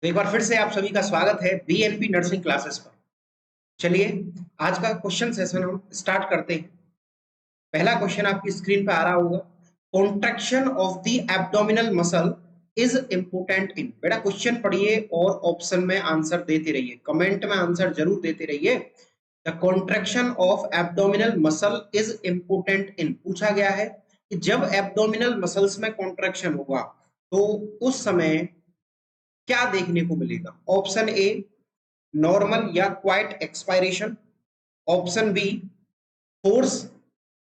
तो एक बार फिर से आप सभी का स्वागत है बीएमपी नर्सिंग क्लासेस पर। चलिए आज का क्वेश्चन सेशन हम स्टार्ट करते हैं। पहला क्वेश्चन आपकी स्क्रीन पे आ रहा होगा। Contraction of the abdominal muscle is important in. बेटा क्वेश्चन पढ़िए और ऑप्शन में आंसर देते रहिए, कमेंट में आंसर जरूर देते रहिए। The contraction of abdominal muscle is important in पूछा गया है कि जब एब्डोमिनल मसल्स में कॉन्ट्रैक्शन होगा तो उस समय क्या देखने को मिलेगा। ऑप्शन ए नॉर्मल या quiet expiration, option B force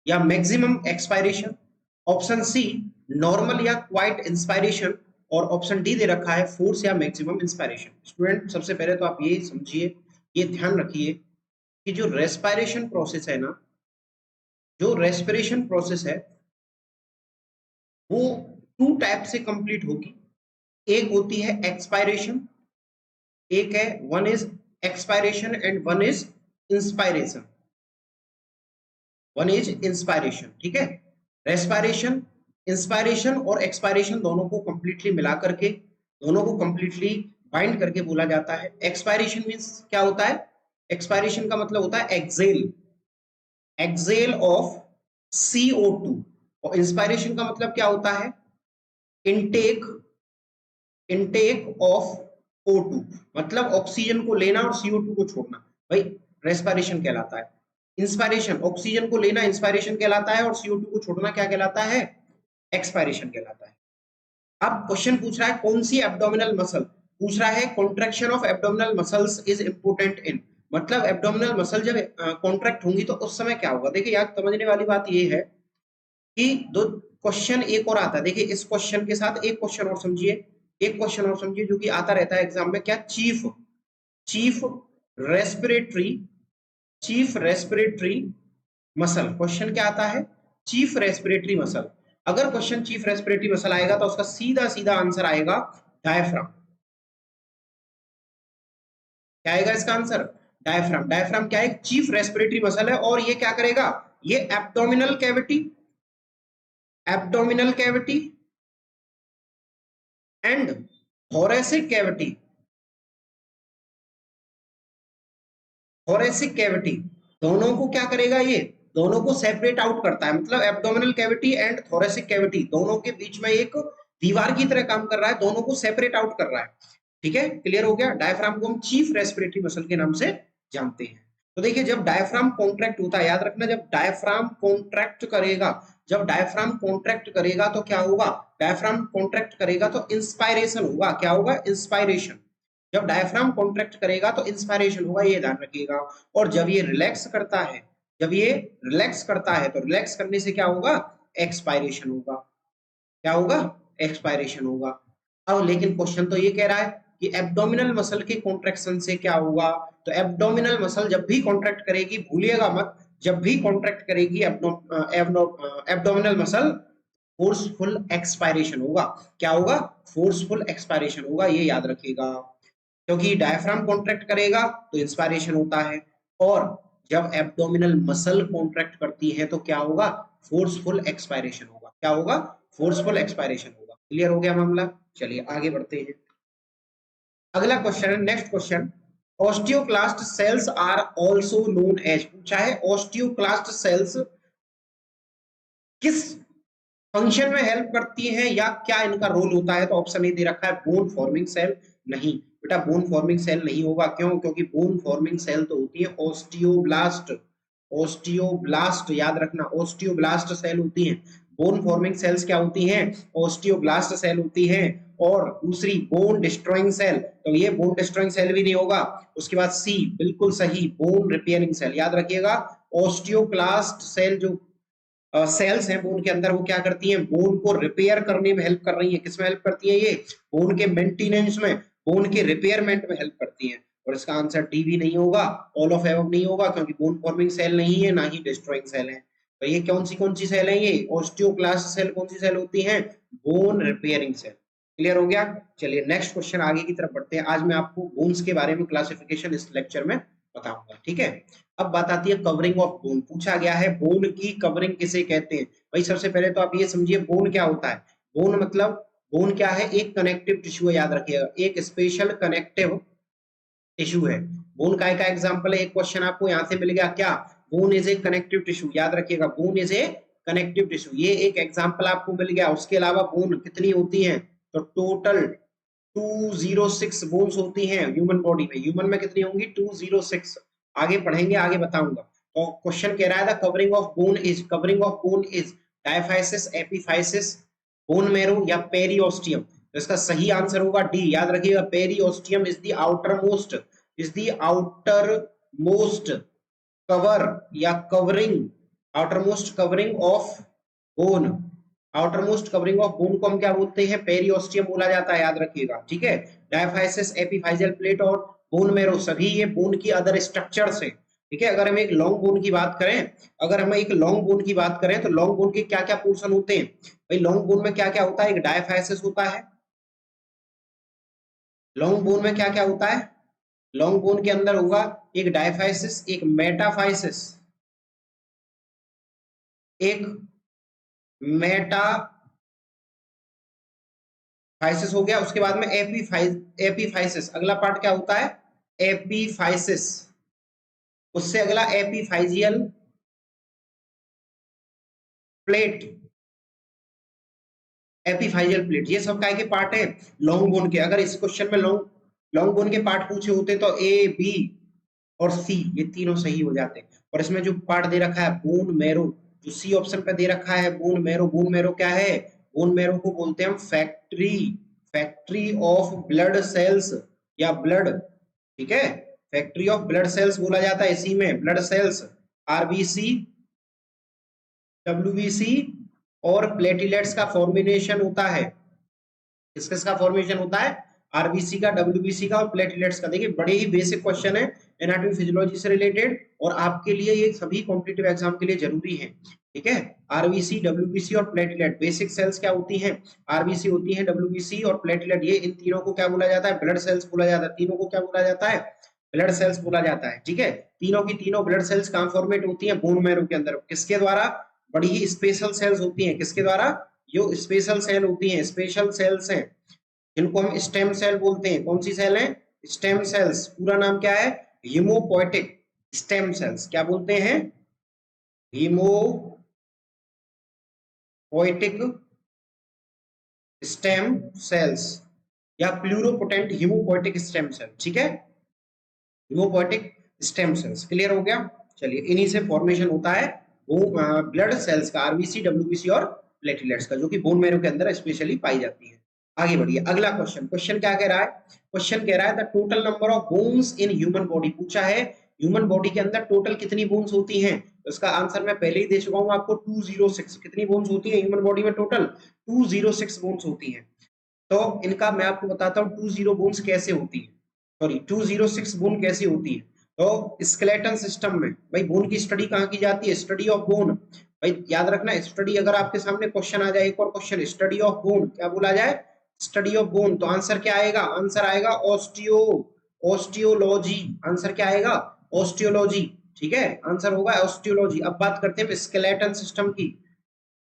या maximum expiration, option C normal या क्वाइट इंस्पायरेशन और ऑप्शन डी दे रखा है फोर्स या मैक्सिमम इंस्पायरेशन। स्टूडेंट सबसे पहले तो आप ये समझिए, ये ध्यान रखिए कि जो रेस्पिरेशन प्रोसेस है ना, जो रेस्पिरेशन प्रोसेस है वो टू टाइप से कंप्लीट होगी। एक होती है एक्सपायरेशन, एक है one is expiration and one is inspiration. One is inspiration, ठीक है। रेस्पिरेशन, इंस्पायरेशन और एक्सपायरेशन दोनों को कंप्लीटली मिला करके, दोनों को कंप्लीटली बाइंड करके बोला जाता है। एक्सपायरेशन मींस क्या होता है? एक्सपायरेशन का मतलब होता है एक्सेल, एक्सेल ऑफ CO2। और इंस्पायरेशन का मतलब क्या होता है? इनटेक, इनटेक ऑफ O2, मतलब ऑक्सीजन को लेना और CO2 को छोड़ना, भाई रेस्पिरेशन कहलाता है। इंस्पायरेशन ऑक्सीजन को लेना इंस्पायरेशन कहलाता है और CO2 को छोड़ना क्या कहलाता है? एक्सपायरेशन कहलाता है। अब क्वेश्चन पूछ रहा है कौन सी एब्डोमिनल मसल, पूछ रहा है contraction of abdominal muscles is important in, मतलब एब्डोमिनल मसल जब कॉन्ट्रैक्ट होंगी तो उस समय क्या होगा। देखिए यार समझने वाली बात ये है कि दो क्वेश्चन एक और आता है। देखिए इस क्वेश्चन के साथ एक क्वेश्चन और समझिए, एक क्वेश्चन और समझिए जो कि आता रहता है एग्जाम में। क्या? Chief, chief respiratory, chief respiratory muscle. Question क्या आता है? Chief respiratory muscle. अगर क्वेश्चन चीफ रेस्पिरेटरी मसल आएगा तो उसका सीधा सीधा आंसर आएगा डायफ्राम। क्या आएगा इसका आंसर? डायफ्राम। डायफ्राम क्या है? चीफ रेस्पिरेटरी मसल है और ये क्या करेगा? ये abdominal cavity, abdominal cavity and thoracic cavity, thoracic cavity दोनों को क्या करेगा? ये दोनों को सेपरेट आउट करता है। मतलब abdominal cavity and thoracic cavity दोनों के बीच में एक दीवार की तरह काम कर रहा है, दोनों को सेपरेट आउट कर रहा है। ठीक है, क्लियर हो गया। डायफ्राम को हम चीफ रेस्पिरेटरी मसल के नाम से जानते हैं। तो देखिए जब डायफ्राम कॉन्ट्रैक्ट होता है, याद रखना जब डायफ्राम कॉन्ट्रैक्ट करेगा, जब डायफ्राम कॉन्ट्रैक्ट करेगा तो क्या होगा? डायफ्राम कॉन्ट्रैक्ट करेगा तो इंस्पायरेशन होगा। क्या होगा? इंस्पायरेशन। जब डायफ्राम कॉन्ट्रैक्ट करेगा तो इंस्पायरेशन होगा, ये ध्यान रखिएगा। और जब ये रिलैक्स करता है, जब ये रिलैक्स करता है तो रिलैक्स करने से क्या होगा? एक्सपायरेशन होगा। क्या होगा? एक्सपायरेशन होगा। अब लेकिन क्वेश्चन तो ये कह रहा है कि एब्डोमिनल मसल के कॉन्ट्रैक्शन से क्या होगा। तो एब्डोमिनल मसल जब भी कॉन्ट्रैक्ट करेगी, भूलिएगा मत, जब भी कॉन्ट्रैक्ट करेगी एब्डोमिनल मसल, फोर्सफुल एक्सपायरेशन होगा। क्या होगा? फोर्सफुल एक्सपायरेशन होगा, ये याद रखिएगा। क्योंकि डायफ्राम कॉन्ट्रैक्ट करेगा तो इंस्पायरेशन होता है, और जब एब्डोमिनल मसल कॉन्ट्रैक्ट करती है तो क्या होगा? फोर्सफुल एक्सपायरेशन होगा। क्या होगा? फोर्सफुल एक्सपायरेशन होगा। क्लियर हो गया मामला? चलिए आगे बढ़ते हैं। अगला क्वेश्चन है, next question. Osteoclast cells are also known as, पूछा है ऑस्टियोक्लास्ट सेल्स किस फंक्शन में हेल्प करती हैं या क्या इनका रोल होता है। तो ऑप्शन ए दे रखा है बोन फॉर्मिंग सेल। नहीं बेटा, बोन फॉर्मिंग सेल नहीं होगा। क्यों? क्योंकि बोन फॉर्मिंग सेल तो होती है ऑस्टियोब्लास्ट, ऑस्टियोब्लास्ट याद रखना, ऑस्टियोब्लास्ट सेल होती हैं। बोन फॉर्मिंग सेल्स क्या होती हैं? ऑस्टियोब्लास्ट सेल होती हैं। और दूसरी बोन डिस्ट्रॉइंग सेल, तो ये बोन डिस्ट्रॉइंग सेल भी नहीं होगा। उसके बाद सी बिल्कुल सही, बोन रिपेयरिंग सेल। याद रखिएगा ऑस्टियोक्लास्ट सेल जो सेल्स हैं बोन के अंदर, वो क्या करती हैं? बोन को रिपेयर करने में हेल्प कर रही है। किसमें हेल्प करती है? ये बोन के मेंटेनेंस में, बोन के रिपेयरमेंट में हेल्प करती है। और इसका आंसर डी भी नहीं होगा, ऑल ऑफ एबव नहीं होगा, क्योंकि बोन फॉर्मिंग सेल नहीं है, ना ही डिस्ट्रॉइंग सेल है। तो ये कौन सी सेल है? ये ऑस्टियोक्लास्ट सेल कौन सी सेल होती है? Bone repairing cell. क्लियर हो गया? चलिए नेक्स्ट क्वेश्चन आगे की तरफ बढ़ते हैं। आज मैं आपको बोन्स के बारे में क्लासिफिकेशन इस लेक्चर में बताऊंगा, ठीक है। अब बात आती है कवरिंग ऑफ बोन। पूछा गया है बोन की कवरिंग किसे कहते हैं। भाई सबसे पहले तो आप ये समझिए बोन क्या होता है। बोन मतलब बोन क्या है? एक कनेक्टिव टिश्यू है, याद रखिएगा, एक स्पेशल कनेक्टिव टिश्यू है। बोन का एग्जांपल है, एक क्वेश्चन आपको यहां से मिल गया क्या? Bone is a connective tissue, याद रखिएगा, bone is a connective tissue, ये एक एग्जांपल आपको मिल गया। उसके अलावा बोन कितनी होती हैं? तो टोटल 206 बोन्स होती हैं ह्यूमन बॉडी में। ह्यूमन में कितनी होंगी? 206। आगे पढ़ेंगे, आगे बताऊंगा। तो क्वेश्चन कह रहा है the covering of bone is diaphysis, epiphysis, bone marrow या पेरियोस्टियम। तो इसका सही आंसर होगा डी, याद रखिएगा, periosteum is the outermost cover या outermost covering of bone. Outermost covering of bone को हम क्या बोलते हैं? पेरियोस्टियम बोला जाता है, याद रखिएगा, ठीक है। डायफाइसिस, एपिफाइजियल प्लेट और बोन मैरो, सभी ये बोन की अदर स्ट्रक्चर्स हैं, ठीक है। अगर हम एक लॉन्ग बोन की बात करें, तो लॉन्ग बोन के क्या क्या पोर्शन होते हैं भाई? लॉन्ग बोन में क्या क्या होता है? एक डायफाइसिस होता है। लॉन्ग बोन में क्या क्या होता है? लॉन्ग बोन के अंदर होगा एक डायफाइसिस, एक मेटाफाइसिस, एक मेटाफाइसिस हो गया। उसके बाद में एपीफाइसिस। अगला पार्ट क्या होता है? एपीफाइसिस। उससे अगला एपीफाइजियल प्लेट, एपीफाइजियल प्लेट, ये सब काय के पार्ट है? लॉन्ग बोन के। अगर इस क्वेश्चन में लॉन्ग बोन के पार्ट पूछे होते तो ए, बी और सी, ये तीनों सही हो जाते। और इसमें जो पार्ट दे रखा है बोन मैरो, जो सी ऑप्शन पे दे रखा है बोन मैरो क्या है? बोन मैरो को बोलते हैं हम फैक्ट्री ऑफ ब्लड सेल्स या ब्लड, ठीक है, फैक्ट्री ऑफ ब्लड सेल्स बोला जाता है। इसी में ब्लड सेल्स, आरबीसी, डब्ल्यूबीसी और प्लेटलेट्स का फॉर्मेशन होता है। किसका फॉर्मेशन होता है? आरबीसी का, डब्ल्यूबीसी का और प्लेटलेट्स का। देखिए बड़े ही बेसिक क्वेश्चन है एनाटॉमी फिजियोलॉजी से रिलेटेड, और आपके लिए ये सभी कॉम्पिटिटिव एग्जाम के लिए जरूरी है, ठीक है। आरबीसी, डब्ल्यूबीसी और प्लेटलेट, बेसिक सेल्स क्या होती हैं? आरबीसी होती है, डब्ल्यूबीसी और प्लेटलेट, ये इन तीनों को क्या बोला जाता है? ब्लड सेल्स बोला जाता है। तीनों को क्या बोला जाता है? ब्लड सेल्स बोला जाता है, ठीक है। तीनों की तीनों ब्लड सेल्स कहां फॉर्मेट होती हैं? बोन मैरो के अंदर। किसके द्वारा? बड़ी ही स्पेशल सेल्स होती हैं। किसके द्वारा? जो स्पेशल सेल होती हैं, स्पेशल सेल्स हैं, इनको हम स्टेम सेल बोलते हैं। कौन सी सेल है? Stem cells. पूरा नाम क्या है? Haemopoietic stem cells. क्या बोलते हैं? हीमोपोएटिक स्टेम सेल्स या प्लूरोपोटेंट हीमोपोएटिक स्टेम सेल, ठीक है, हीमोपोएटिक स्टेम सेल्स। क्लियर हो गया? चलिए, इन्हीं से फॉर्मेशन होता है वो ब्लड सेल्स का, आरबीसी, डब्ल्यूबीसी और प्लेटलेट्स का, जो कि बोन मैरो के अंदर स्पेशली पाई जाती है। आगे बढ़िए, अगला क्वेश्चन क्या कह रहा है? क्वेश्चन कह रहा है the total number of bones in human body. पूछा है ह्यूमन बॉडी के अंदर टोटल कितनी बोन्स होती हैं? तो इसका आंसर मैं पहले ही दे चुका हूं आपको, 206। कितनी बोन्स होती है ह्यूमन बॉडी में? टोटल 206 बोन्स होती हैं। तो इनका मैं आपको बताता हूँ 20 बोन्स कैसे होती है, सॉरी 206 बोन कैसी होती है। तो स्केलेटन सिस्टम में भाई बोन की स्टडी कहाँ की जाती है? Study of bone. भाई याद रखना, स्टडी, अगर आपके सामने क्वेश्चन आ जाए, एक और क्वेश्चन, स्टडी ऑफ बोन, क्या बोला जाए? Study of bone. तो आंसर क्या आएगा? आंसर आएगा ऑस्टियोलॉजी। आंसर क्या आएगा? ऑस्टियोलॉजी, ठीक है, आंसर होगा ऑस्टियोलॉजी। अब बात करते हैं स्केलेटन सिस्टम की,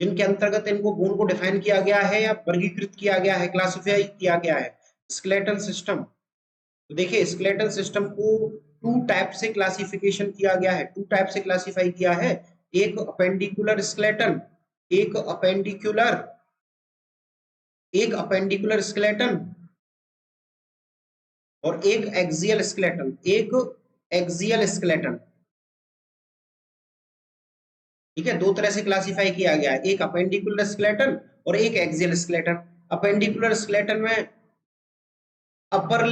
जिनके अंतर्गत इनको बोन को डिफाइन किया गया है या वर्गीकृत किया गया है, क्लासिफाई किया गया है, स्केलेटन सिस्टम। तो देखिए स्केलेटन सिस्टम को टू टाइप से क्लासिफिकेशन किया गया है, टू टाइप से क्लासिफाई किया है। एक अपेंडिकुलर स्केलेटन, एक अपेंडिकुलर स्केलेटन और एक एक्सियल स्केलेटन, ठीक है। दो तरह से क्लासिफाई किया गया है, एक अपेंडिकुलर स्केलेटन और एक एक्सियल स्केलेटन। अपेंडिकुलर स्केलेटन में अपर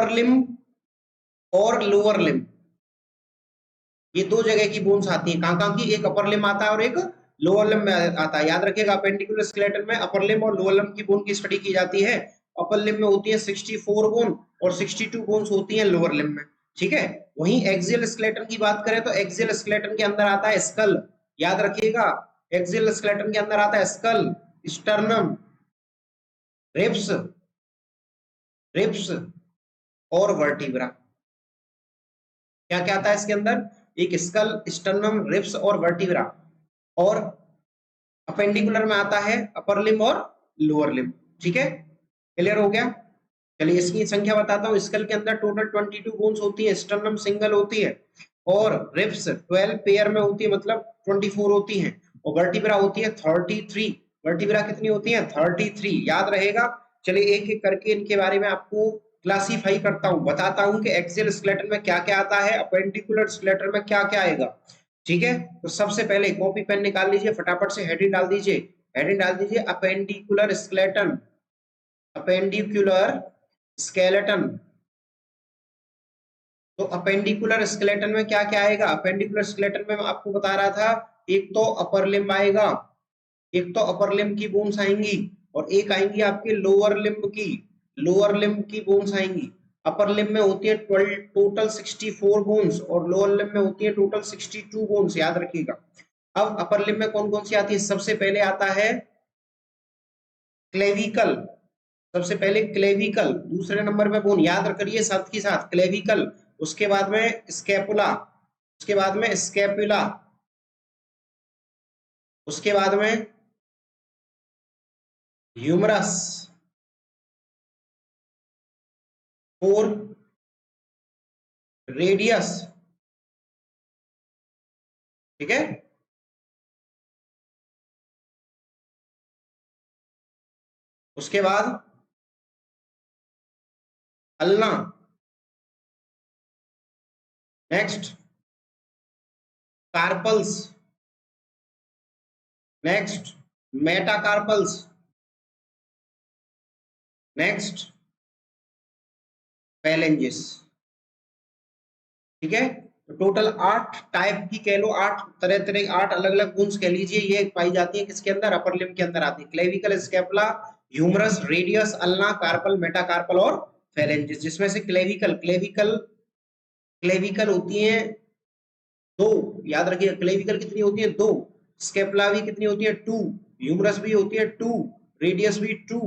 लिम और लोअर लिम, ये दो जगह की बोन्स आती हैं। कहां की? एक अपर लिम आता है और एक लोअर लिम में आता है। याद रखिएगा, अपेंडिकुलर स्केलेटन में अपर लिम और लोअर लिम की बोन की स्टडी की जाती है। अपर लिम में होती है 64 बोन और 62 बोन्स होती हैं लोअर लिम में, ठीक है। वहीं एक्सियल स्केलेटन की बात करें तो एक्सियल स्केलेटन के अंदर आता है स्कल। याद रखिएगा, एक्सियल स्केलेटन के अंदर आता है स्कल, स्टर्नम, रिब्स और वर्टिब्रा। क्या क्या आता है इसके अंदर? एक स्कल, स्टर्नम, रिब्स और वर्टिब्रा। और अपेंडिकुलर में आता है अपर लिम और लोअर लिम्ब। ठीक है, क्लियर हो गया। चलिए इसकी संख्या बताता हूँ। स्कल के अंदर टोटल 22 बोन्स होती है, स्टर्नम सिंगल होती है, और रिब्स 12 पेयर में होती है, मतलब 24 होती हैं, और वर्टिब्रा होती है 33। वर्टिब्रा कितनी होती है? 33, याद रहेगा। चलिए एक एक करके इनके बारे में आपको क्लासीफाई करता हूँ, बताता हूँ कि एक्सियल स्केलेटन में क्या क्या आता है, अपेंडिकुलर स्केलेटन में क्या क्या आएगा। ठीक है, तो सबसे पहले कॉपी पेन निकाल लीजिए, फटाफट से हेडिंग डाल दीजिए। हेडिंग डाल दीजिए अपेंडिकुलर स्केलेटन, अपेंडिकुलर स्केलेटन। तो अपेंडिकुलर स्केलेटन में क्या क्या आएगा? अपेंडिकुलर स्केलेटन में मैं आपको बता रहा था, एक तो अपर लिम्ब आएगा, एक तो अपर लिम्ब की बोन्स आएंगी, और एक आएंगी आपके लोअर लिम्ब की, लोअर लिम्ब की बोन्स आएंगी। अपर लिम्ब में होती है टोटल 64 बोन्स, और लोअर लिम्ब में होती है टोटल 62 बोन्स, याद रखिएगा। अब अपर लिम्ब में कौन कौन सी आती है? सबसे पहले आता है क्लेविकल, सबसे पहले क्लेविकल, दूसरे नंबर पे बोन, याद करिए साथ ही साथ क्लेविकल, उसके बाद में स्कैपुला, उसके बाद में स्कैपुला, उसके बाद में ह्यूमरस, और रेडियस। ठीक है, उसके बाद ulna, next carpals, next metacarpals, next phalanges. ठीक है, तो टोटल 8 टाइप की कह लो, 8 तरह तरह, 8 अलग अलग बोन्स कह लीजिए, ये पाई जाती है किसके अंदर? अपर लिम्ब के अंदर आती है। Clavicle, scapula, humerus, radius, ulna, carpal, metacarpal और फेरेंजिस। जिसमें से क्लेविकल, क्लेविकल, क्लेविकल होती है 2, याद रखिए। क्लेविकल कितनी होती है? 2। स्कैपुला भी कितनी होती है? 2। ह्यूमरस भी होती है 2, रेडियस भी 2,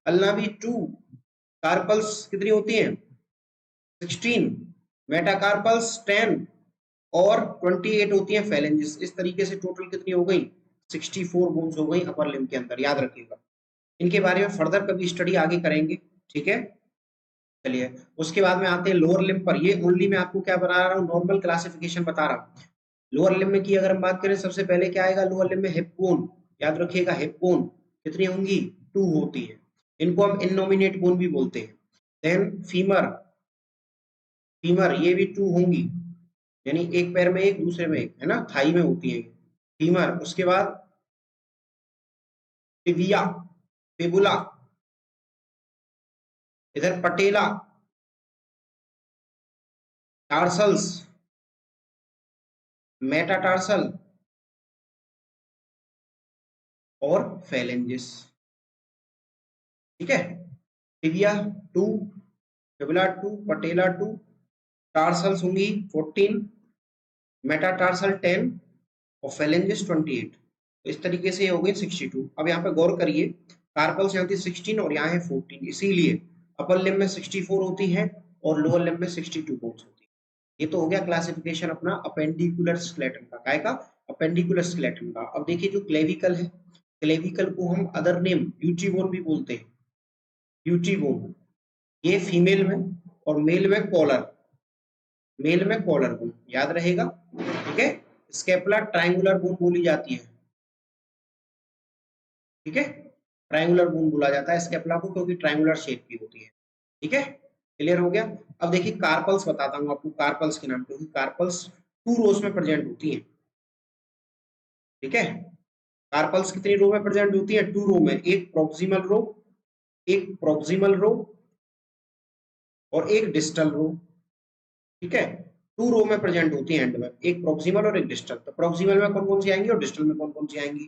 अल्ना भी 2। कार्पल्स कितनी होती है? 16, मेटाकार्पल्स 10, और 28 होती है फेलेंजिस। इस तरीके से टोटल कितनी हो गई? 64 बोन्स हो गई अपर लिम्ब के अंदर, याद रखिएगा। इनके बारे में फर्दर कभी स्टडी आगे करेंगे। ठीक है, चलिए उसके बाद में आते हैं लोअर लिम्ब पर। ये ओनली मैं आपको क्या बता रहा हूँ? नॉर्मल क्लासिफिकेशन बता रहा हूँ। लोअर लिम्ब में की अगर हम बात करें, सबसे पहले क्या आएगा लोअर लिम्ब में? हिप बोन, याद रखिएगा। हिप बोन कितनी होंगी? 2 होती है। इनको हम इनोमिनेट बोन भी बोलते हैं। देन फीमर, फीमर ये भी 2 होंगी, यानी एक पैर में एक, दूसरे में एक, है ना, थाई में होती है फीमर। उसके बाद टिबिया, फिबुला, इधर पटेला, टार्सल्स, मेटाटार्सल और फेलेंजिस। ठीक है, टिबिया 2, फिबुला 2, पटेला 2, टार्सल्स होंगी 14, मेटाटार्सल 10 और फेलेंजिस 28। तो इस तरीके से हो गए 62। अब यहाँ पे गौर करिए, कार्पल्स यहाँ होती है 16 और यहाँ है 14, इसीलिए अपर लिम्ब में 64 होती है और लोअर लिम्ब में 62 बोन्स होती है। ये तो हो गया क्लासिफिकेशन अपना अपेंडिकुलर स्केलेटन का। काय का? अपेंडिकुलर स्केलेटन का। अब देखिए जो क्लेविकल है, क्लेविकल को हम अदर नेम यूटी बोन भी बोलते हैं। यूटी बोन ये फीमेल में, और मेल में कॉलर, मेल में कॉलर बोन, याद रहेगा। ठीक है, स्केपुला ट्रायंगुलर बोन बोली जाती है। ठीक है, ट्रायंगुलर बोन बोला जाता है स्केपुला को, क्योंकि ट्रायंगुलर शेप की होती है। ठीक है, क्लियर हो गया। अब देखिए कार्पल्स बताता हूँ आपको, कार्पल्स के नाम, क्योंकि कार्पल्स 2 रोज में प्रेजेंट होती है। ठीक है, कार्पल्स कितनी रो में प्रेजेंट होती है? 2 रो में, एक प्रोक्सिमल रो, एक प्रोक्सिमल रो और एक डिस्टल रो। ठीक है, 2 रो में प्रेजेंट होती है एंड में, एक प्रोक्सिमल और एक डिस्टल। तो प्रोक्सिमल में कौन कौन सी आएंगी और डिस्टल में कौन कौन सी आएंगी?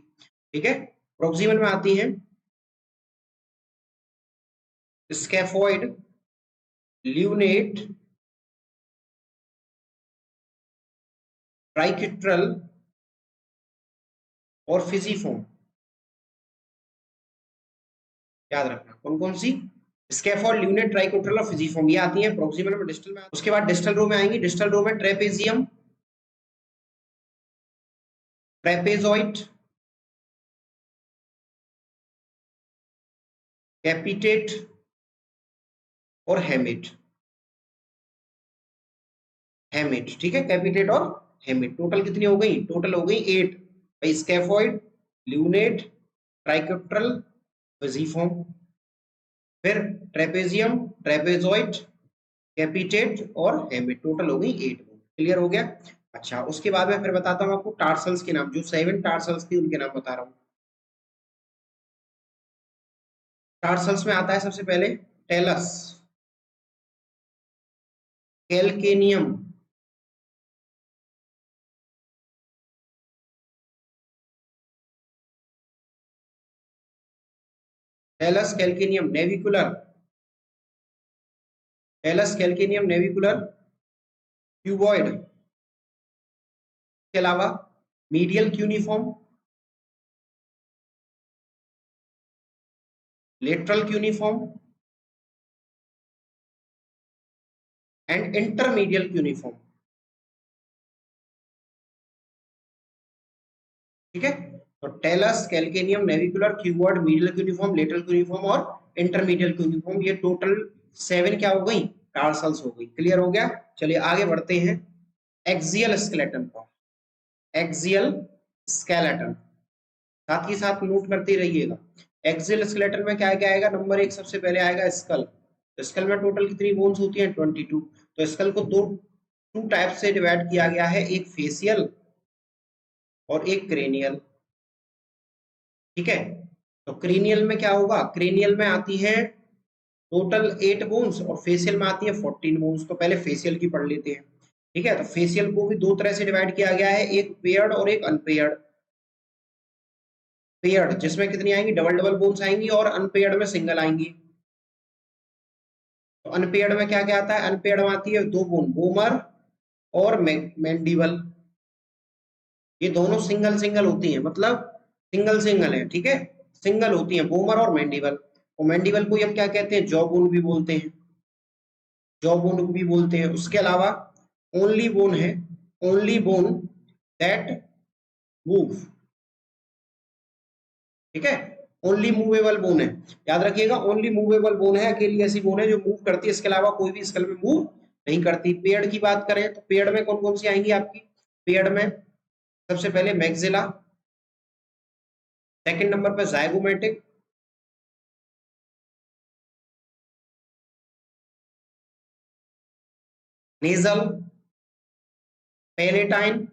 ठीक है, प्रोक्सिमल में आती है स्कैफोइड, ल्यूनेट, ट्राइकिट्रल और फिजिफोम। याद रखना कौन कौन सी? स्कैफोल्ड, ल्यूनेट, ट्राइकोट्रल और फिजिफोम, ये आती है प्रोक्सिमल में, डिस्टल में। उसके बाद डिस्टल रो में आएंगी। डिस्टल रो में ट्रेपेजियम, ट्रेपेजॉइट, कैपिटेट और हेमिट। हेमिट, ठीक है, कैपिटेट और हेमिट। टोटल कितनी हो गई? टोटल हो गई 8 भाई। स्कैफोइड, ल्यूनेट, ट्राइकेप्ट्रल, वेजिफॉर्म, फिर ट्रेपेजियम, ट्रेपेजॉइड, कैपिटेट और हेमिट। टोटल हो गई 8। क्लियर हो गया? अच्छा, उसके बाद में फिर बताता हूँ आपको टार्सल्स के नाम। जो 7 टार्सल्स थी उनके नाम बता रहा हूँ। टार्सल्स में आता है सबसे पहले talus, calcaneum, talus calcaneum navicular, talus calcaneum navicular, cuboid, के अलावा medial cuneiform, lateral cuneiform and intermedial cuneiform. ठीक है, तो talus, calcaneum, navicular, cuboid, medial cuneiform, lateral cuneiform और इंटरमीडियल क्यूनिफॉर्म, ये टोटल 7 क्या हो गई? टार्सल्स हो गई। क्लियर हो गया? चलिए आगे बढ़ते हैं एक्सियल स्केलेटन पर। एक्सियल स्केलेटन साथ ही साथ नोट करते रहिएगा। एक्सियल स्केलेटन में क्या क्या आएगा? नंबर 1 सबसे पहले आएगा स्कल। तो स्कल में टोटल कितनी बोन्स होती हैं? 22। तो स्कल को टू टाइप से डिवाइड किया गया है, एक फेशियल और एक क्रेनियल। ठीक है, तो क्रेनियल में क्या होगा? क्रेनियल में आती है टोटल 8 बोन्स और फेशियल में आती है 14 बोन्स। तो पहले फेशियल की पढ़ लेते हैं। ठीक है, तो फेशियल को भी दो तरह से डिवाइड किया गया है, एक पेयर्ड और एक अनपेयर्ड। पेयर्ड जिसमें कितनी आएंगी? डबल डबल बोन्स आएंगी, और अनपेयर्ड में सिंगल आएंगी। तो अनपेयर्ड में क्या क्या आता है? अनपेयर्ड में आती है 2 बोन, बोमर और मैंडिबल। ये दोनों सिंगल सिंगल होती हैं, मतलब सिंगल सिंगल है। ठीक है, सिंगल होती हैं बोमर और मैंडिबल। और मैंडिबल को हम क्या कहते हैं? जॉ बोन भी बोलते हैं, जॉ बोन भी बोलते हैं। उसके अलावा ओनली बोन है, ओनली बोन दैट मूव। ठीक है, ओनली मूवेबल बोन है, याद रखिएगा। ओनली मूवेबल बोन है, अकेली ऐसी बोन है जो मूव करती है, इसके अलावा कोई भी स्कल में मूव नहीं करती। पेड़ की बात करें तो पेड़ में कौन कौन सी आएंगी आपकी? पेड़ में सबसे पहले मैक्सिला, सेकंड नंबर पे जाइगोमेटिक, नेजल, पैलेटाइन।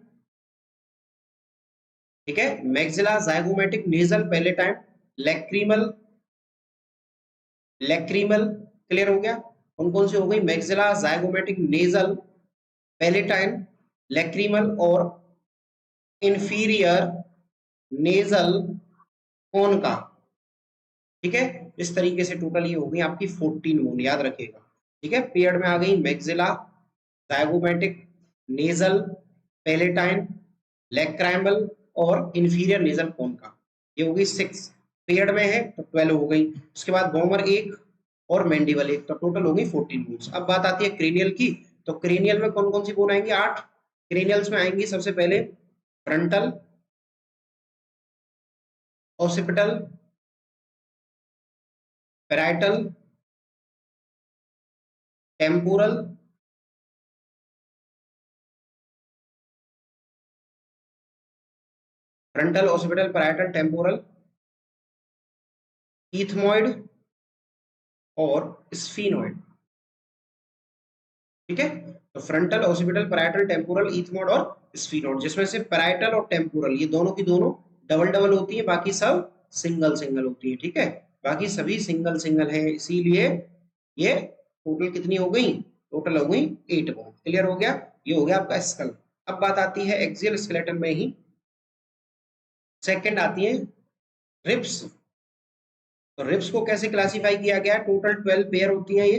ठीक है, maxilla, zygomatic, nasal, palatine, lacrimal, lacrimal. Clear हो गया? कौन कौन सी हो गई? Maxilla, zygomatic, nasal, palatine, lacrimal और इंफीरियर नेजल कोनका। ठीक है, इस तरीके से टोटल ये हो गई आपकी 14 बोन, याद रखिएगा। ठीक है, पेयर्ड में आ गई maxilla, zygomatic, nasal, palatine, lacrimal और इंफीरियर नेजल कोनका। ये हो गई 6। पेयर्ड में है तो 12 हो गई। उसके बाद बॉमर 1 और मैंडिबल 1, तो टोटल हो गई 14 बोन्स। अब बात आती है क्रेनियल की। तो क्रेनियल में कौन कौन सी बोन आएंगी? 8। क्रेनियल्स में आएंगी सबसे पहले frontal, occipital, parietal, temporal, frontal, occipital, parietal, temporal, ethmoid और स्फीनॉइड। ठीक है, तो frontal, occipital, parietal, temporal, ethmoid और स्फीनॉइड, जिसमें से पैराइटल और टेम्पोरल ये दोनों की दोनों डबल डबल होती है, बाकी सब सिंगल सिंगल होती है। ठीक है, बाकी सभी सिंगल सिंगल है, इसीलिए ये टोटल कितनी हो गई? टोटल हो गई 8 बोन। क्लियर हो गया? ये हो गया आपका स्कल। अब बात आती है एक्सियल स्केलेटन में ही सेकंड आती है रिब्स। तो रिब्स को कैसे क्लासिफाई किया गया है? टोटल 12 पेयर होती है ये।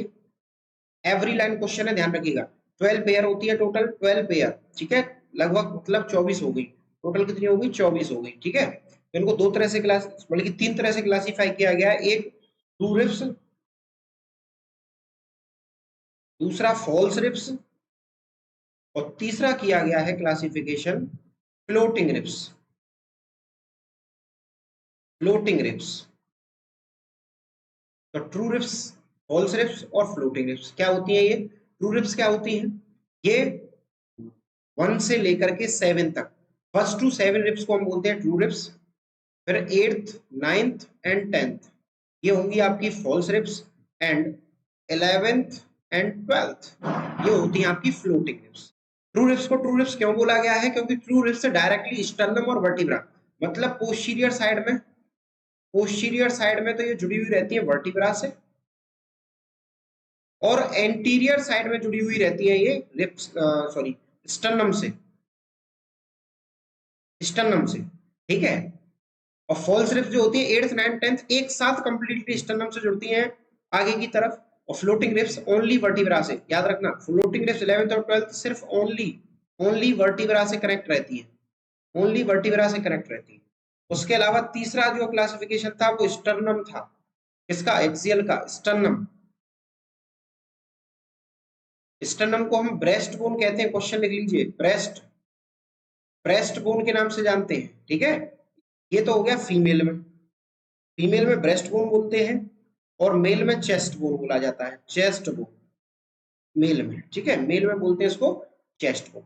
एवरी लाइन क्वेश्चन है, ध्यान रखिएगा। 12 पेयर होती है, टोटल 12 पेयर। ठीक है, लगभग मतलब 24 हो गई। टोटल कितनी हो गई? 24 हो गई। ठीक है, तो इनको दो तरह से क्लास, बल्कि 3 तरह से क्लासिफाई किया गया है। एक ट्रू रिब्स, दूसरा फॉल्स रिब्स, और तीसरा किया गया है classification floating ribs. Floating ribs. तो ट्रू रिब्स, फॉल्स रिब्स और फ्लोटिंग रिब्स क्या होती है ये? ट्रू रिब्स क्या होती है? ये 1 से लेकर के 7 तक, फर्स्ट टू 7 रिब्स को हम बोलते हैं ट्रू रिब्स। फिर 8th 9th एंड 10th ये होंगी आपकी false ribs, and 11th and 12th ये होती हैं आपकी फ्लोटिंग रिब्स। ट्रू रिब्स को ट्रू रिब्स क्यों बोला गया है? क्योंकि ट्रू रिब्स से डायरेक्टली स्टर्नम और वर्टिब्रा, मतलब पोस्टीरियर साइड में तो ये जुड़ी हुई रहती है वर्टिब्रा से, और एंटीरियर साइड में जुड़ी हुई रहती है ये रिब्स, सॉरी, स्टर्नम से, ठीक है। और फॉल्स रिब्स जो होती है 8th 9th 10th एक साथ कंप्लीटली स्टर्नम से जुड़ती हैं आगे की तरफ, और फ्लोटिंग रिब्स ओनली वर्टिब्रा से। याद रखना, फ्लोटिंग रिब्स 11th और 12th सिर्फ ओनली वर्टिब्रा से कनेक्ट रहती है, ओनली वर्टिब्रा से कनेक्ट रहती है। उसके अलावा तीसरा जो क्लासिफिकेशन था वो स्टर्नम था, इसका एक्सियल का स्टर्नम। स्टर्नम को हम ब्रेस्ट बोन कहते हैं, क्वेश्चन लिख लीजिए, ब्रेस्ट बोन के नाम से जानते हैं, ठीक है। ये तो हो गया फीमेल में ब्रेस्ट बोन बोलते हैं, और मेल में चेस्ट बोन बोला जाता है, चेस्ट बोन मेल में, ठीक है। मेल में बोलते हैं इसको चेस्ट बोन।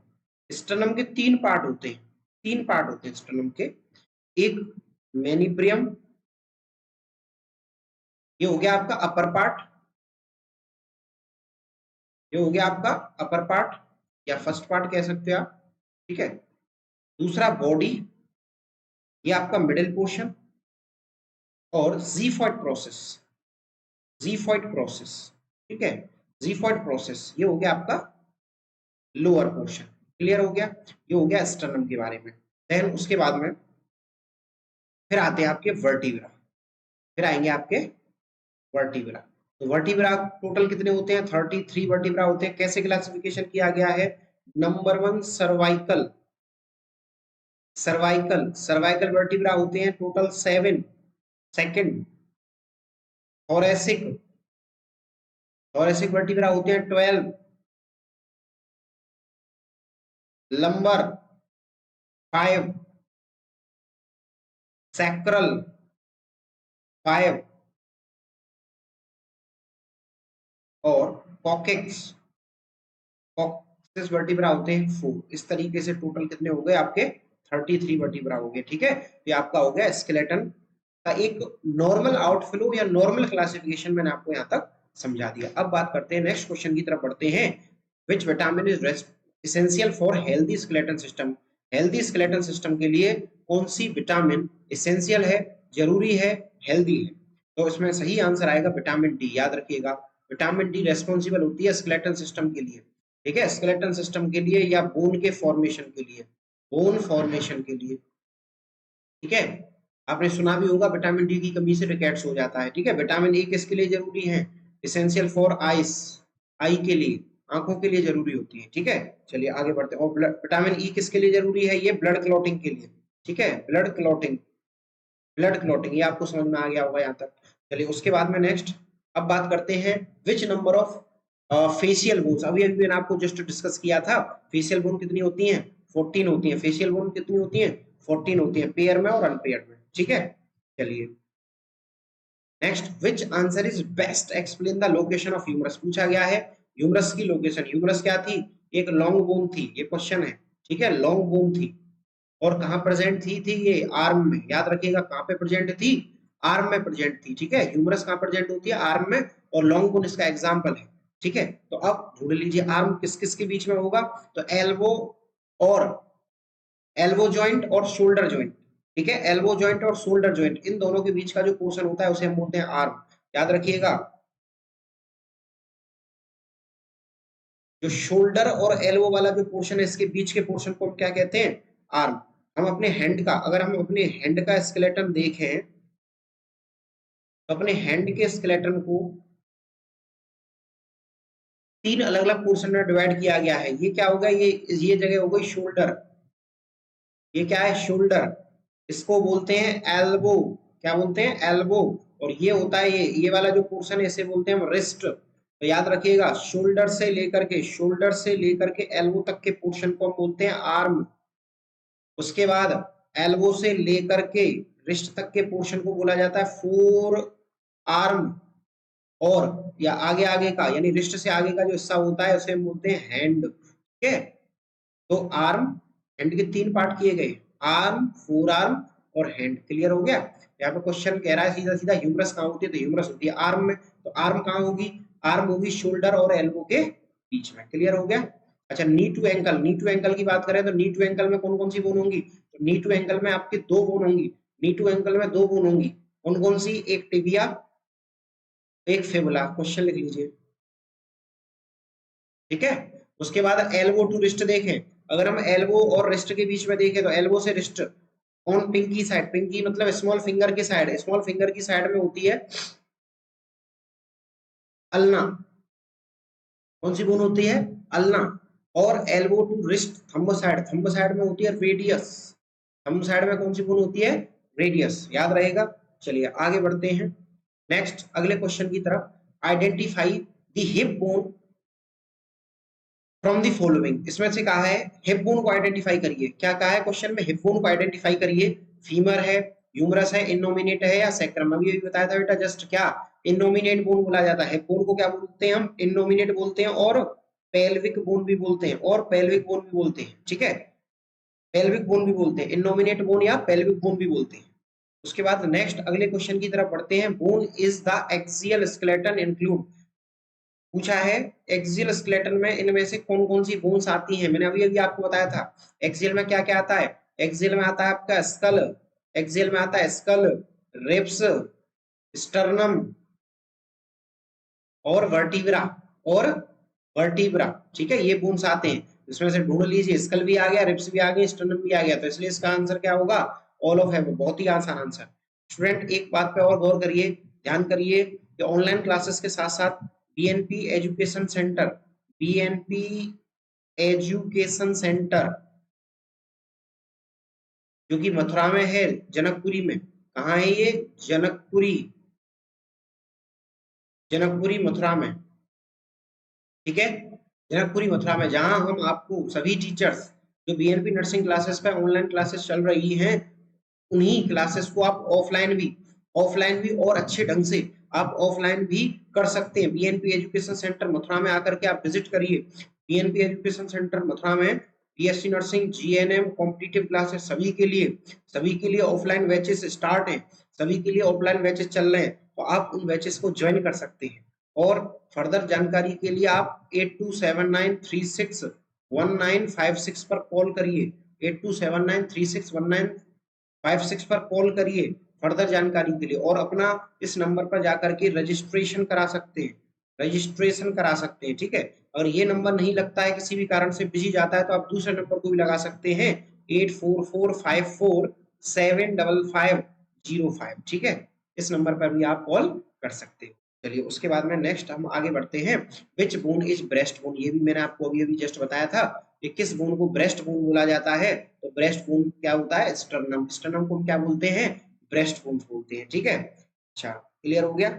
स्टर्नम के तीन पार्ट होते हैं स्टर्नम के। एक मेनिब्रियम, ये हो गया आपका अपर पार्ट, ये हो गया आपका अपर पार्ट या फर्स्ट पार्ट कह सकते हो आप, ठीक है। दूसरा बॉडी, ये आपका मिडिल पोर्शन, और जीफॉइड प्रोसेस, ठीक है। जीफॉइड प्रोसेस ये हो गया आपका लोअर पोर्शन। क्लियर हो गया? ये हो गया स्टर्नम के बारे में। देन उसके बाद में फिर आते हैं आपके वर्टिब्रा, फिर आएंगे आपके वर्टिब्रा। तो वर्टिब्रा टोटल कितने होते हैं? 33 वर्टिब्रा होते हैं। कैसे क्लासिफिकेशन किया गया है? नंबर 1 सर्वाइकल वर्टिब्रा होते हैं टोटल 7। सेकंड थोरेसिक वर्टिब्रा होते हैं 12। लंबर 5, सैक्रल 5, और कॉकेक्स वर्टिब्रा होते हैं 4। इस तरीके से टोटल कितने हो गए आपके? 33 वर्टिब्रा हो गए, ठीक है। तो आपका हो गया स्केलेटन का एक नॉर्मल आउटफ्लो या नॉर्मल क्लासिफिकेशन मैंने आपको यहाँ तक समझा दिया। अब बात करते हैं नेक्स्ट क्वेश्चन की तरफ बढ़ते हैं। Which vitamin is essential for healthy skeleton system? Healthy skeleton system के लिए कौन सी विटामिन एसेंशियल है, जरूरी है, हेल्दी है? तो इसमें सही आंसर आएगा विटामिन डी। याद रखिएगा, विटामिन डी रेस्पॉन्सिबल होती है स्केलेटन सिस्टम के लिए, ठीक है, स्केलेटन सिस्टम के लिए या बोन के फॉर्मेशन के लिए, ठीक है। आपने सुना भी होगा विटामिन डी की कमी से रिकेट्स हो जाता है, ठीक है। विटामिन ए किसके लिए जरूरी है? एसेंशियल फॉर आईज, आई के लिए, आंखों के लिए जरूरी होती है, ठीक है। चलिए आगे बढ़ते हैं। और विटामिन ई किसके लिए जरूरी है? ये ब्लड क्लॉटिंग के लिए, ठीक है, ब्लड क्लॉटिंग ये आपको समझ में आ गया होगा यहाँ तक। चलिए उसके बाद में नेक्स्ट अब बात करते हैं which number of facial bones. अभी अभी मैंने आपको जस्ट डिस्कस किया था, फेशियल बोन कितनी होती हैं? 14 होती हैं। फेशियल बोन कितनी होती हैं? 14 होती हैं, पेयर में और अनपेयर में, ठीक है। चलिए next, which answer is best explain the location of humerus? पूछा गया है ह्यूमरस की लोकेशन। ह्यूमरस क्या थी? एक लॉन्ग बोन थी, ये क्वेश्चन है, ठीक है, लॉन्ग बोन थी। और कहां प्रेजेंट थी ये आर्म में। याद रखिएगा कहां पे प्रेजेंट थी? आर्म में प्रेजेंट थी, ठीक है। ह्यूमरस कहां प्रेजेंट होती है? आर्म में, और लॉन्ग बोन इसका एग्जांपल है, ठीक है। तो अब ढूंढ लीजिए आर्म किस किस के बीच में होगा। तो और एल्बो जॉइंट और शोल्डर जॉइंट, ठीक है। एल्बो जॉइंट और शोल्डर जॉइंट, इन दोनों के बीच का जो पोर्शन होता है उसे हम बोलते हैं आर्म। याद रखिएगा, जो शोल्डर और एल्बो वाला जो पोर्शन है इसके बीच के पोर्शन को हम क्या कहते हैं? आर्म। हम अपने हैंड का, अगर हम अपने हैंड का स्केलेटन देखें तो अपने हैंड के स्केलेटन को 3 अलग अलग पोर्शन में डिवाइड किया गया है। ये क्या होगा? ये जगह हो गई शोल्डर, ये क्या है? शोल्डर। इसको बोलते हैं एल्बो। क्या बोलते हैं? एल्बो। और ये होता है ये वाला जो पोर्शन है इसे बोलते हैं हम रिस्ट। तो याद रखिएगा शोल्डर से लेकर के एल्बो तक के पोर्शन को हम बोलते हैं आर्म। उसके बाद एल्बो से लेकर के रिस्ट तक के पोर्शन को बोला जाता है फोर आर्म। और या आगे आगे का यानी रिस्ट से आगे का जो हिस्सा होता है उसे हम बोलते हैं हैंड। ठीक है, तो आर्म, हैंड के 3 पार्ट किए गए, आर्म, फोर आर्म और हैंड। क्लियर हो गया। यहाँ पे क्वेश्चन कह रहा है सीधा सीधा ह्यूमरस कहाँ होती है, तो ह्यूमरस होती है आर्म में। तो आर्म कहाँ होगी, आर्म होगी शोल्डर और एल्बो के बीच में। क्लियर हो गया। अच्छा, knee to ankle, knee to ankle की बात करें तो नी टू एंकल में कौन कौन सी बोन होंगी, तो नी टू एंकल में आपके 2 बोन होंगी। नी टू एंकल में 2 बोन होंगी, कौन कौन सी, एक टिबिया एक फिबुला। क्वेश्चन लिख लीजिए। ठीक है, उसके बाद एल्बो टू रिस्ट देखें, अगर हम एल्बो और रिस्ट के बीच में देखें तो एल्बो से wrist on pinky side, pinky मतलब स्मॉल फिंगर की साइड, स्मॉल फिंगर की साइड में होती है अल्ना। कौन सी बोन होती है, अल्ना। और elbow to wrist thumb side, thumb side में होती है रेडियस। थंब साइड में कौन सी बोन होती है, रेडियस। याद रहेगा। चलिए आगे बढ़ते हैं नेक्स्ट अगले क्वेश्चन की तरफ। Identify the hip bone from the following. इसमें से कहा है हिप बोन को आइडेंटिफाई करिए। क्या कहा है क्वेश्चन में, हिप बोन को आइडेंटिफाई करिए। फीमर है, ह्यूमरस है, इनोमिनेट है या सैक्रम। अभी अभी बताया था बेटा जस्ट, क्या इनोमिनेट बोन बोला जाता है। हिप बोन को क्या बोलते हैं हम, इनोमिनेट बोलते हैं, और पेल्विक बोन भी बोलते हैं, और पेल्विक बोन भी बोलते हैं। ठीक है, पेल्विक बोन भी बोलते हैं, इनोमिनेट बोन या पेल्विक बोन भी बोलते हैं। उसके बाद नेक्स्ट अगले क्वेश्चन की तरफ बढ़ते हैं। Bone is the axial skeleton include, पूछा है एक्सियल स्केलेटन में इनमें से कौन कौन सी बोन्स आती हैं। मैंने अभी अभी आपको बताया था एक्सियल में क्या क्या आता है। एक्सियल में आता है आपका स्कल, एक्सियल में आता है स्कल, रिब्स, स्टर्नम और वर्टिब्रा, और वर्टिब्रा। ठीक है, ये बोन्स आते हैं। इसमें से ढूंढ लीजिए, स्कल भी आ गया, रिब्स भी आ गए, स्टर्नम भी आ गया, तो इसलिए इसका आंसर क्या होगा, ऑल ऑफ है। बहुत ही आसान आंसर। स्टूडेंट एक बात पे और गौर करिए, ध्यान करिए कि ऑनलाइन क्लासेस के साथ साथ BNP education centre, BNP education centre जो कि मथुरा में है, जनकपुरी में। कहाँ है ये, जनकपुरी, जनकपुरी मथुरा में। ठीक है, जनकपुरी मथुरा में, जहां हम आपको सभी टीचर्स जो बीएनपी नर्सिंग क्लासेस पे ऑनलाइन क्लासेस चल रही हैं, उन्हीं क्लासेस को आप ऑफलाइन भी और अच्छे ढंग से आप ऑफलाइन भी कर सकते हैं। बीएनपी एजुकेशन सेंटर मथुरा में आकर के आप विजिट करिए। बीएनपी एजुकेशन सेंटर मथुरा में BSc nursing, GNM, competitive classes सभी के लिए ऑफलाइन बैचेस स्टार्ट हैं, सभी के लिए ऑफलाइन बैचेस चल रहे हैं, तो आप उन बैचेस को ज्वाइन कर सकते हैं। और फर्दर जानकारी के लिए आप 8279361956 पर कॉल करिए, 8279361956 पर कॉल करिए फर्दर जानकारी के लिए। और अपना इस नंबर पर जाकर के रजिस्ट्रेशन करा सकते हैं, रजिस्ट्रेशन करा सकते हैं। ठीक है, अगर ये नंबर नहीं लगता है, किसी भी कारण से बिजी जाता है, तो आप दूसरे नंबर को भी लगा सकते हैं, 8445475505। ठीक है, इस नंबर पर भी आप कॉल कर सकते हैं। चलिए उसके बाद में नेक्स्ट हम आगे बढ़ते हैं। विच बोन इज ब्रेस्ट बोन, ये भी मैंने आपको अभी अभी जस्ट बताया था कि किस बोन को ब्रेस्ट बोन बोला जाता है। तो ब्रेस्ट बोन क्या होता है, स्टर्नम। स्टर्नम को हम क्या बोलते हैं, ब्रेस्ट बोन बोलते हैं। ठीक है, अच्छा क्लियर हो गया।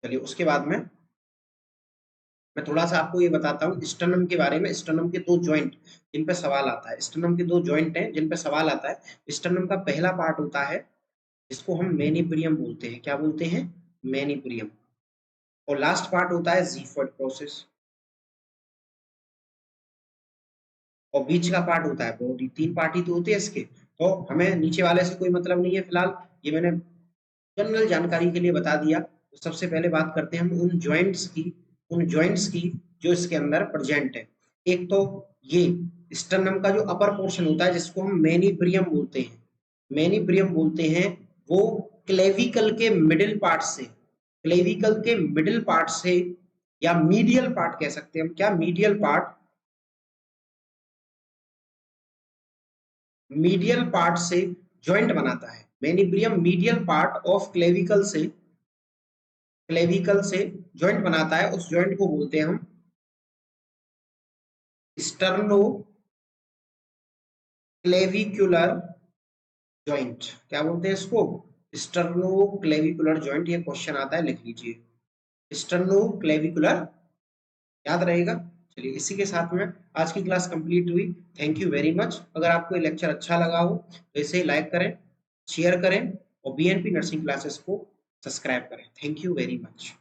चलिए उसके बाद में मैं थोड़ा सा आपको ये बताता हूँ स्टर्नम के बारे में। स्टर्नम के 2 जॉइंट जिन पे सवाल आता है, स्टर्नम के 2 जॉइंट हैं जिन पे सवाल आता है। स्टर्नम का पहला पार्ट होता है जिसको हम मेनिप्रियम बोलते हैं। क्या बोलते हैं, मेनिप्रियम। और लास्ट पार्ट होता है ज़ीफर्ड प्रोसेस, और बीच का पार्ट होता है बॉडी। 3 पार्ट ही तो होते हैं इसके, तो हमें नीचे वाले से कोई मतलब नहीं है फिलहाल, ये मैंने जनरल जानकारी के लिए बता दिया। तो सबसे पहले बात करते हैं हम उन जॉइंट्स की जो इसके अंदर प्रेजेंट है। एक तो ये स्टर्नम का जो अपर पोर्शन होता है जिसको हम मेनिप्रियम बोलते हैं, मेनिप्रियम बोलते हैं, वो क्लेविकल के मिडिल पार्ट से, क्लेविकल के मिडिल पार्ट से या मीडियल पार्ट कह सकते हैं हम, क्या मीडियल पार्ट, मीडियल पार्ट से जॉइंट बनाता है। मेनिप्रियम मीडियल पार्ट ऑफ क्लेविकल से जॉइंट बनाता है, उस जॉइंट को बोलते हैं हम स्टर्नो क्लेविकुलर जॉइंट। क्या बोलते हैं इसको, स्टर्नो क्लेविकुलर जॉइंट। ये क्वेश्चन आता है, लिख लीजिए स्टर्नो क्लेविकुलर, याद रहेगा। चलिए इसी के साथ में आज की क्लास कंप्लीट हुई। Thank you very much. अगर आपको ये लेक्चर अच्छा लगा हो तो इसे लाइक करें, शेयर करें और बीएनपी नर्सिंग क्लासेस को सब्सक्राइब करें। Thank you very much.